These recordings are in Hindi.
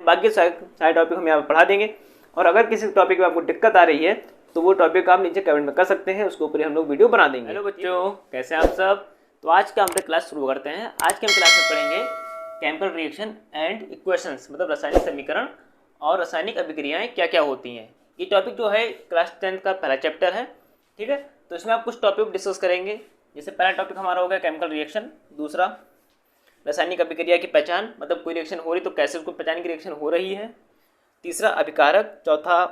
बाकी सारे टॉपिक हम यहाँ पर पढ़ा देंगे। और अगर किसी टॉपिक में आपको दिक्कत आ रही है तो वो टॉपिक आप नीचे कमेंट में कर सकते हैं, उसके ऊपर हम लोग वीडियो बना देंगे। हेलो बच्चों, कैसे हैं आप सब। तो आज का हम लोग क्लास शुरू करते हैं। आज के हम क्लास में पढ़ेंगे केमिकल रिएक्शन एंड इक्वेशंस, मतलब रासायनिक समीकरण और रासायनिक अभिक्रियाएं क्या क्या होती हैं। ये टॉपिक जो है क्लास 10 का पहला चैप्टर है, ठीक है। तो इसमें आप कुछ टॉपिक डिस्कस करेंगे। जैसे पहला टॉपिक हमारा हो गया केमिकल रिएक्शन, दूसरा रासायनिक अभिक्रिया की पहचान, मतलब कोई रिएक्शन हो रही तो कैसे उसको पहचान की रिएक्शन हो रही है। तीसरा अभिकारक, चौथा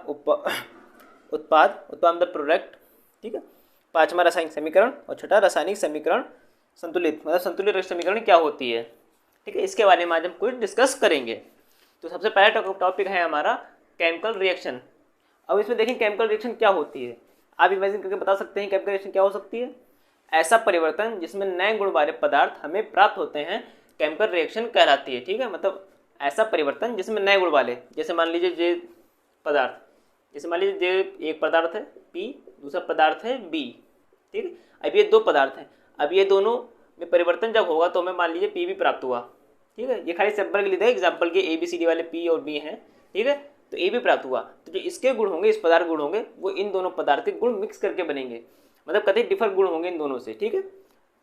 उत्पाद मतलब प्रोडक्ट, ठीक है। पांचवा रासायनिक समीकरण और छठा रासायनिक समीकरण संतुलित, मतलब संतुलित समीकरण क्या होती है, ठीक है। इसके बारे में आज हम कुछ डिस्कस करेंगे। तो सबसे पहला टॉपिक है हमारा केमिकल रिएक्शन। अब इसमें देखें केमिकल रिएक्शन क्या होती है। आप इमेजिन करके बता सकते हैं केमिकल रिएक्शन क्या हो सकती है। ऐसा परिवर्तन जिसमें नए गुण वाले पदार्थ हमें प्राप्त होते हैं केमिकल रिएक्शन कहलाती है, ठीक है। मतलब ऐसा परिवर्तन जिसमें नए गुण वाले, जैसे मान लीजिए जे पदार्थ, जैसे मान लीजिए जे एक पदार्थ है P, दूसरा पदार्थ है B, ठीक है। अब ये दो पदार्थ हैं, अब ये दोनों में परिवर्तन जब होगा तो हमें मान लीजिए P भी प्राप्त हुआ, ठीक है। ये खाली सैंपल के लिए था, एग्जाम्पल के ABCD वाले P और B हैं, ठीक है। तो A भी प्राप्त हुआ, तो जो इसके गुण होंगे, इस पदार्थ गुण होंगे, वो इन दोनों पदार्थ के गुण मिक्स करके बनेंगे, मतलब कतई डिफर गुण होंगे इन दोनों से, ठीक है।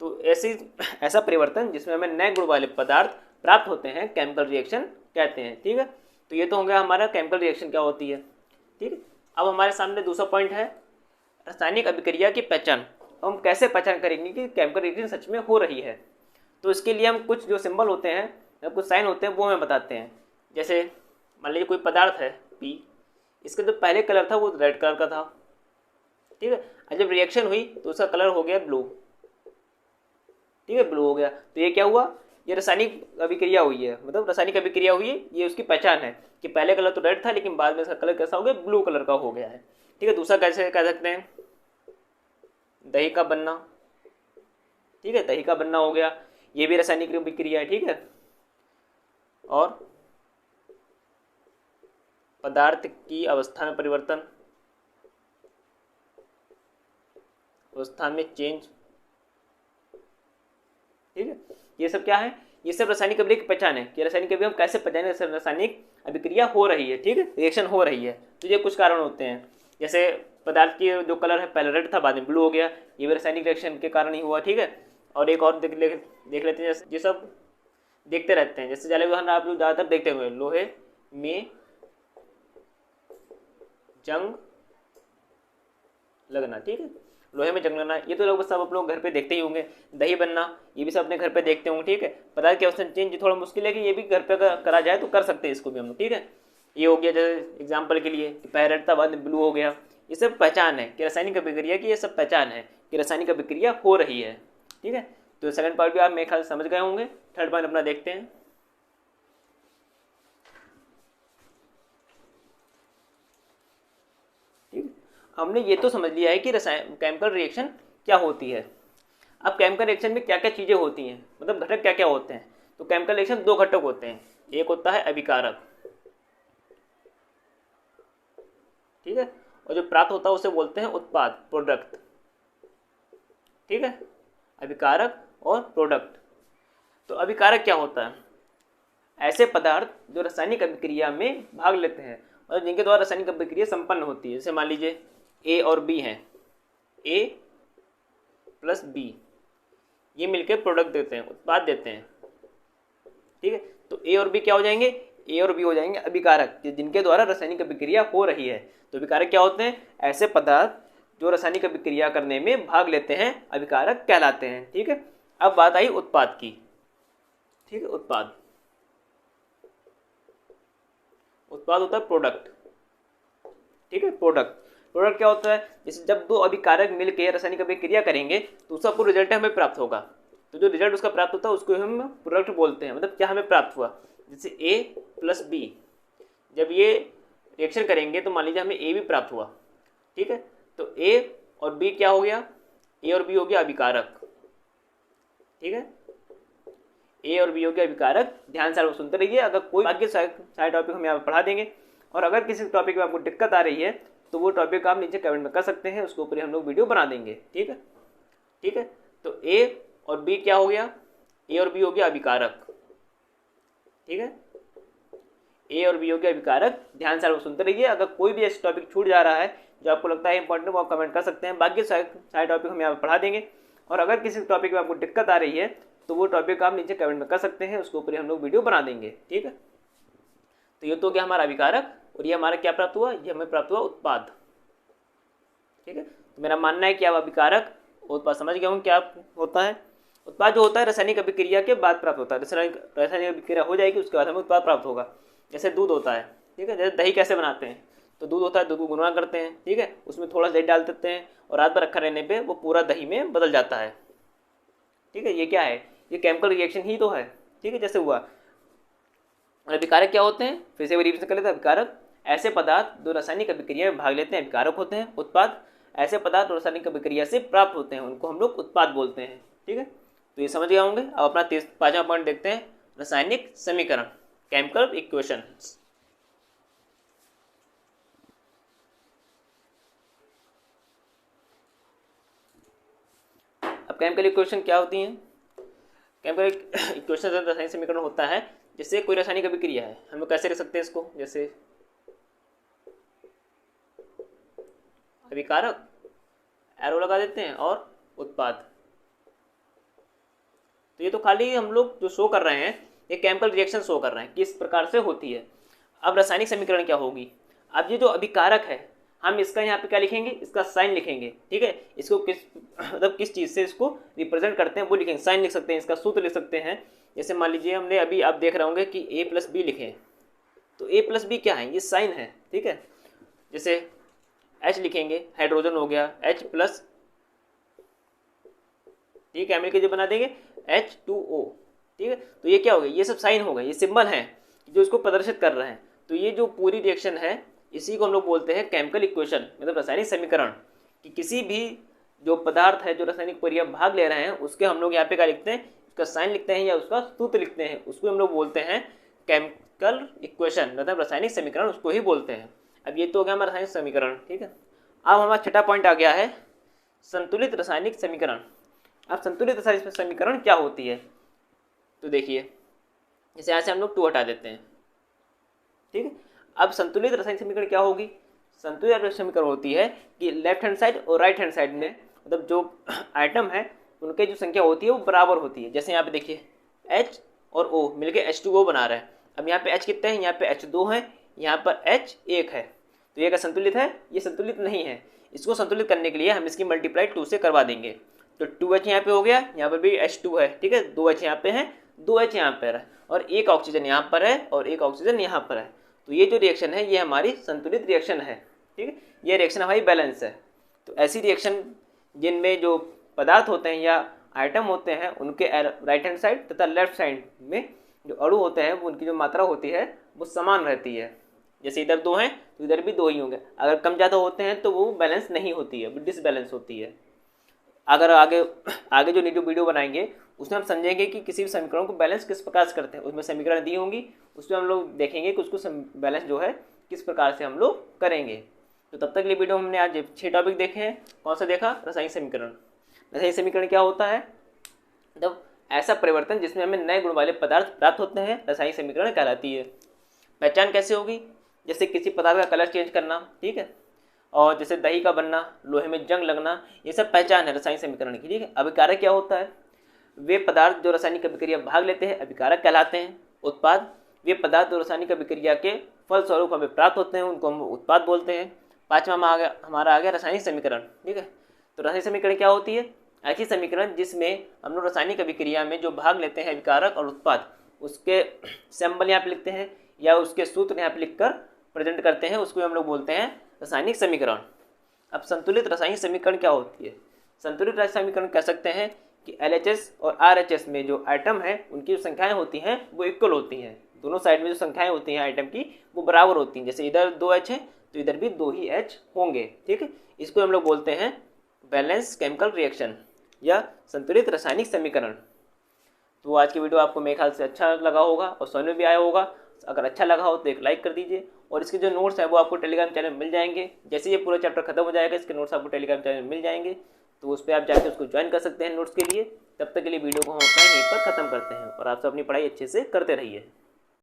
तो ऐसा परिवर्तन जिसमें हमें नए गुण वाले पदार्थ प्राप्त होते हैं केमिकल रिएक्शन कहते हैं, ठीक है। तो ये तो हो गया हमारा केमिकल रिएक्शन क्या होती है, ठीक है। अब हमारे सामने दूसरा पॉइंट है रासायनिक अभिक्रिया की पहचान। हम कैसे पहचान करेंगे कि केमिकल रिएक्शन सच में हो रही है। तो इसके लिए हम कुछ जो सिंबल होते हैं या कुछ साइन होते हैं वो हमें बताते हैं। जैसे मान लीजिए कोई पदार्थ है P, इसका जो पहले कलर था वो रेड कलर का था, ठीक है। और जब रिएक्शन हुई तो उसका कलर हो गया ब्लू, ठीक है, ब्लू हो गया। तो ये क्या हुआ, ये रासायनिक अभिक्रिया हुई है, मतलब रासायनिक अभिक्रिया हुई है, ये उसकी पहचान है कि पहले कलर तो रेड था लेकिन बाद में इसका कलर कैसा हो गया, ब्लू कलर का हो गया है, ठीक है। दूसरा कैसे कह सकते हैं, दही का बनना, ठीक है, दही का बनना हो गया, ये भी रासायनिक अभिक्रिया है, ठीक है। और पदार्थ की अवस्था में परिवर्तन, अवस्था में चेंज, ठीक है। ये सब क्या है, ये सब रासायनिक अभिक्रिया की पहचान है कि रासायनिक अभिक्रिया हम कैसे पहचाने रासायनिक अभिक्रिया हो रही है, ठीक है, रिएक्शन हो रही है। तो ये कुछ कारण होते हैं, जैसे पदार्थ की जो कलर है पहले रेड था बाद में ब्लू हो गया, ये भी रासायनिक रिएक्शन के कारण ही हुआ, ठीक है। और एक और देख लेते हैं, जैसे ये सब देखते रहते हैं, जैसे जले उदाहरण आप लोग ज़्यादातर देखते हुए, लोहे में जंग लगना, ठीक है, लोहे में जंग लगना, ये तो लोग सब आप लोग घर पे देखते ही होंगे। दही बनना, ये भी सब अपने घर पे देखते होंगे, ठीक है। पदार्थ की अवस्था चेंज थोड़ा मुश्किल है कि ये भी घर पे करा जाए तो कर सकते हैं इसको भी हम लोग, ठीक है। ये हो गया जैसे एग्जाम्पल के लिए कि पहले रेड था बाद में ब्लू हो गया। ये सब पहचान है कि रासायनिक अभिक्रिया की, ये सब पहचान है कि रासायनिक अभिक्रिया हो रही है, ठीक है। तो सेकंड पार्ट भी आप मेरे ख्याल समझ गए होंगे। थर्ड पॉइंट अपना देखते हैं। हमने ये तो समझ लिया है कि केमिकल रिएक्शन क्या होती है। अब केमिकल रिएक्शन में क्या क्या चीज़ें होती हैं, मतलब घटक क्या क्या होते हैं। तो केमिकल रिएक्शन दो घटक होते हैं, एक होता है अभिकारक, ठीक है, और जो प्राप्त होता है उसे बोलते हैं उत्पाद, प्रोडक्ट, ठीक है, अभिकारक और प्रोडक्ट। तो अभिकारक क्या होता है, ऐसे पदार्थ जो रासायनिक अभिक्रिया में भाग लेते हैं और जिनके द्वारा रासायनिक अभिक्रिया संपन्न होती है। जैसे मान लीजिए A और B हैं, A प्लस B, ये मिलकर प्रोडक्ट देते हैं, उत्पाद देते हैं, ठीक है। तो A और B क्या हो जाएंगे, A और B हो जाएंगे अभिकारक, जिनके द्वारा रासायनिक अभिक्रिया हो रही है। तो अभिकारक क्या होते हैं, ऐसे पदार्थ जो रासायनिक अभिक्रिया करने में भाग लेते हैं, अभिकारक कहलाते हैं, ठीक है। अब बात आई उत्पाद की, ठीक है। उत्पाद होता है प्रोडक्ट, ठीक है। प्रोडक्ट क्या होता है, जैसे जब दो अभिकारक मिलकर रासायनिक अभिक्रिया करेंगे तो उसका पूरा रिजल्ट हमें प्राप्त होगा। तो जो रिजल्ट उसका प्राप्त होता है उसको हम प्रोडक्ट बोलते हैं, मतलब क्या हमें प्राप्त हुआ। जैसे A प्लस B, जब ये रिएक्शन करेंगे तो मान लीजिए हमें A भी प्राप्त हुआ, ठीक है। तो A और B क्या हो गया, A और B हो गया अभिकारक, ठीक है। A और B हो गया अभिकारक। ध्यान से सुनते रहिए, अगर कोई बाकी सारे टॉपिक हम यहाँ पर पढ़ा देंगे। और अगर किसी टॉपिक में आपको दिक्कत आ रही है तो वो टॉपिक आप नीचे कमेंट में कर सकते हैं, उसके ऊपर हम लोग वीडियो बना देंगे, ठीक है, ठीक है। तो A और B क्या हो गया, A और B हो गया अभिकारक, ठीक है। ए और बी हो गया अभिकारक। ध्यान से आप सुनते रहिए। अगर कोई भी ऐसा टॉपिक छूट जा रहा है जो आपको लगता है इंपॉर्टेंट, वो आप कमेंट कर सकते हैं। बाकी सारे टॉपिक हम यहाँ पर पढ़ा देंगे। और अगर किसी टॉपिक में आपको दिक्कत आ रही है तो वो टॉपिक आप नीचे कमेंट में कर सकते हैं, उसके ऊपर हम लोग वीडियो बना देंगे। ठीक है, तो ये तो क्या हमारा अभिकारक, और ये हमारा क्या प्राप्त हुआ, ये हमें प्राप्त हुआ उत्पाद। ठीक है, तो मेरा मानना है कि आप अभिकारक उत्पाद समझ गए होंगे क्या होता है। उत्पाद जो होता है रासायनिक अभिक्रिया के बाद प्राप्त होता है। रासायनिक अभिक्रिया हो जाएगी उसके बाद हमें उत्पाद प्राप्त होगा। जैसे दूध होता है, ठीक है, जैसे दही कैसे बनाते हैं, तो दूध होता है, दूध को गुनगुना करते हैं, ठीक है, उसमें थोड़ा दही डाल देते हैं और रात भर रखा रहने पे वो पूरा दही में बदल जाता है। ठीक है, ये क्या है, ये केमिकल रिएक्शन ही तो है। ठीक है, जैसे हुआ। अभिकारक क्या होते हैं, फिर से रिवीजन कर लेते हैं। अभिकारक ऐसे पदार्थ जो रासायनिक अभिक्रिया में भाग लेते हैं अभिकारक होते हैं। उत्पाद ऐसे पदार्थ रासायनिक अभिक्रिया से प्राप्त होते हैं, उनको हम लोग उत्पाद बोलते हैं। ठीक है, तो ये समझ गए होंगे। अब अपना 5वां पॉइंट देखते हैं, रासायनिक समीकरण, केमिकल इक्वेशन। अब केमिकल इक्वेशन क्या होती हैं। केमिकल इक्वेशन रासायनिक समीकरण होता है जैसे कोई रासायनिक अभिक्रिया है, हम लोग कैसे लिख सकते हैं इसको, जैसे अभिकारक एरो लगा देते हैं और उत्पाद। तो ये तो खाली हम लोग जो शो कर रहे हैं ये केमिकल रिएक्शन शो कर रहे हैं किस प्रकार से होती है। अब रासायनिक समीकरण क्या होगी। अब ये जो अभिकारक है हम इसका यहाँ पे क्या लिखेंगे, इसका साइन लिखेंगे। ठीक है, इसको किस चीज़ से इसको रिप्रेजेंट करते हैं वो लिखेंगे, साइन लिख सकते हैं, इसका सूत्र लिख सकते हैं। जैसे मान लीजिए हमने अभी आप देख रहे होंगे कि a+b लिखे, तो a+b क्या है, ये साइन है। ठीक है, जैसे H लिखेंगे, हाइड्रोजन हो गया H+, ठीक है, मिलकर जो बना देंगे H2O। ठीक है, तो ये क्या हो गया, ये सब साइन हो गए, ये सिंबल हैं जो इसको प्रदर्शित कर रहे हैं। तो ये जो पूरी रिएक्शन है इसी को हम लोग बोलते हैं केमिकल इक्वेशन, मतलब रासायनिक समीकरण। कि किसी भी जो पदार्थ है जो रासायनिक प्रक्रिया भाग ले रहे हैं उसके हम लोग यहाँ पे क्या लिखते हैं, उसका साइन लिखते हैं या उसका सूत्र लिखते हैं, उसको हम लोग बोलते हैं केमिकल इक्वेशन, मतलब रासायनिक समीकरण उसको ही बोलते हैं। अब ये तो हो गया हमारा रासायनिक समीकरण। ठीक है, अब हमारा 6वां पॉइंट आ गया है संतुलित रासायनिक समीकरण। अब संतुलित रासायनिक समीकरण क्या होती है, तो देखिए जैसे यहाँ से हम लोग 2 हटा देते हैं। ठीक है, अब संतुलित रासायनिक समीकरण क्या होगी, संतुलित रासायनिक समीकरण होती है कि लेफ्ट हैंड साइड और राइट हैंड साइड में मतलब जो आइटम है उनके जो संख्या होती है वो बराबर होती है। जैसे यहाँ पे देखिए H और O मिलके H2O बना रहे हैं। अब यहाँ पे H कितने हैं, यहाँ पे H2 है, यहाँ पर H 1 है, तो ये क्या संतुलित है, ये संतुलित नहीं है। इसको संतुलित करने के लिए हम इसकी मल्टीप्लाई 2 से करवा देंगे। तो 2H यहाँ पे हो गया, यहाँ पर भी H2 है। ठीक है, 2H यहाँ पे है, 2H यहाँ पर है, और एक ऑक्सीजन यहाँ पर है और एक ऑक्सीजन यहाँ पर है। तो ये जो रिएक्शन है ये हमारी संतुलित रिएक्शन है। ठीक है, ये रिएक्शन हमारी बैलेंस है। तो ऐसी रिएक्शन जिनमें जो पदार्थ होते हैं या आइटम होते हैं उनके राइट हैंड साइड तथा लेफ्ट साइड में जो अणु होते हैं वो उनकी जो मात्रा होती है वो समान रहती है। जैसे इधर 2 हैं तो इधर भी 2 ही होंगे। अगर कम ज़्यादा होते हैं तो वो बैलेंस नहीं होती है, वो डिसबैलेंस होती है। अगर आगे जो वीडियो बनाएंगे उसमें हम समझेंगे कि किसी भी समीकरण को बैलेंस किस प्रकार से करते हैं। उसमें समीकरण दी होंगी, उसमें हम लोग देखेंगे कि उसको बैलेंस जो है किस प्रकार से हम लोग करेंगे। तो तब तक के लिए वीडियो हमने आज 6 टॉपिक देखे हैं। कौन सा देखा, रासायनिक समीकरण। रासायनिक समीकरण क्या होता है, मतलब ऐसा परिवर्तन जिसमें हमें नए गुण वाले पदार्थ प्राप्त होते हैं, रासायनिक समीकरण कहलाती है। पहचान कैसे होगी, जैसे किसी पदार्थ का कलर चेंज करना, ठीक है, और जैसे दही का बनना, लोहे में जंग लगना, ये सब पहचान है रासायनिक समीकरण की। ठीक है, अभिकारक क्या होता है, वे पदार्थ जो रासायनिक अभिक्रिया भाग लेते हैं अभिकारक कहलाते हैं। उत्पाद वे पदार्थ जो रासायनिक अभिक्रिया के फलस्वरूप हमें प्राप्त होते हैं उनको हम उत्पाद बोलते हैं। 5वां में हमारा आ गया रासायनिक समीकरण। ठीक है, तो रासायनिक समीकरण क्या होती है, ऐसी समीकरण जिसमें हम लोग रासायनिक अभिक्रिया में जो भाग लेते हैं अभिकारक और उत्पाद उसके सिंबल यहाँ पे लिखते हैं या उसके सूत्र यहाँ पे लिखकर प्रेजेंट करते हैं, उसको हम लोग बोलते हैं रासायनिक समीकरण। अब संतुलित रासायनिक समीकरण क्या होती है, संतुलित रासायनिक समीकरण कह सकते हैं कि LHS और RHS में जो आइटम है उनकी जो संख्याएं होती हैं वो इक्वल होती हैं। दोनों साइड में जो संख्याएं होती हैं आइटम की वो बराबर होती हैं। जैसे इधर 2H है तो इधर भी 2 ही H होंगे। ठीक है, इसको हम लोग बोलते हैं बैलेंस केमिकल रिएक्शन या संतुलित रासायनिक समीकरण। तो आज की वीडियो आपको मेरे ख्याल से अच्छा लगा होगा और समझ में भी आया होगा। अगर अच्छा लगा हो तो एक लाइक कर दीजिए, और इसके जो नोट्स हैं वो आपको टेलीग्राम चैनल में मिल जाएंगे। जैसे ये पूरा चैप्टर खत्म हो जाएगा इसके नोट्स आपको टेलीग्राम चैनल में मिल जाएंगे, तो उस पर आप जाकर उसको ज्वाइन कर सकते हैं नोट्स के लिए। तब तक के लिए वीडियो को हम अपना यहीं पर ख़त्म करते हैं और आप सब अपनी पढ़ाई अच्छे से करते रहिए।